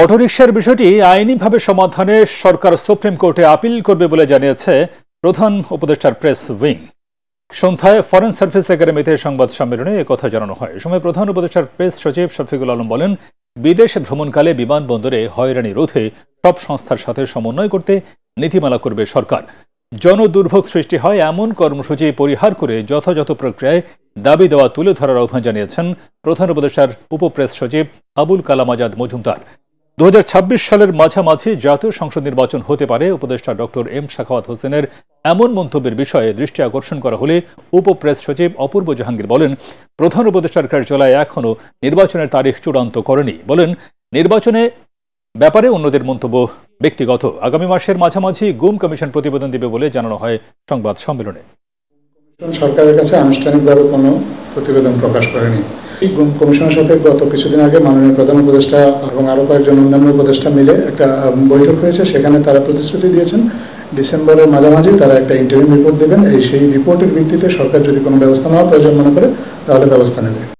অটোরিকশার বিষয়টি আইনিভাবে সমাধানে সরকার সুপ্রিম কোর্টে আপিল করবে বলে জানিয়েছে প্রধান উপদেষ্টার প্রেস উইং। সন্ধ্যায় ফরেন সার্ভিস একাডেমিতে সংবাদ সম্মেলনে একথা জানানো হয়। এ সময় প্রধান উপদেষ্টার প্রেস সচিব শফিকুল আলম বলেন, বিদেশ ভ্রমণকালে বিমানবন্দরে হয়রানি রোধে সব সংস্থার সাথে সমন্বয় করতে নীতিমালা করবে সরকার। জনদুর্ভোগ সৃষ্টি হয় এমন কর্মসূচি পরিহার করে যথাযথ প্রক্রিয়ায় দাবি দেওয়া তুলে ধরার আহ্বান জানিয়েছেন প্রধান উপদেষ্টার উপপ্রেস সচিব আবুল কালাম আজাদ মজুমদার। 2026 সালের মাঝামাঝি জাতীয় সংসদ নির্বাচন হতে পারে। উপদেষ্টা ডক্টর এম সাখাওয়াত হোসেনের এমন মন্তব্যের বিষয়ে দৃষ্টি আকর্ষণ করা হলে উপপ্রেস সচিব অপূর্ব জাহাঙ্গীর বলেন, প্রধান উপদেষ্টার কার্যালয় এখনও নির্বাচনের তারিখ চূড়ান্ত করেনি। বলেন, নির্বাচনে ব্যাপারে অন্যদের মন্তব্য ব্যক্তিগত। আগামী মাসের মাঝামাঝি গুম কমিশন প্রতিবেদন দেবে বলে জানানো হয় সংবাদ সম্মেলনে। সরকারের কাছে আনুষ্ঠানিকভাবে কোনো প্রতিবেদন প্রকাশ করেনি। গুম কমিশনের সাথে গত কিছুদিন আগে মাননীয় প্রধান উপদেষ্টা এবং আরও কয়েকজন অন্যান্য উপদেষ্টা মিলে একটা বৈঠক হয়েছে। সেখানে তারা প্রতিশ্রুতি দিয়েছেন ডিসেম্বরের মাঝামাঝি তারা একটা ইন্টারিম রিপোর্ট দেবেন। সেই রিপোর্টের ভিত্তিতে সরকার যদি কোনো ব্যবস্থা নেওয়ার প্রয়োজন মনে করে তাহলে ব্যবস্থা নেবে।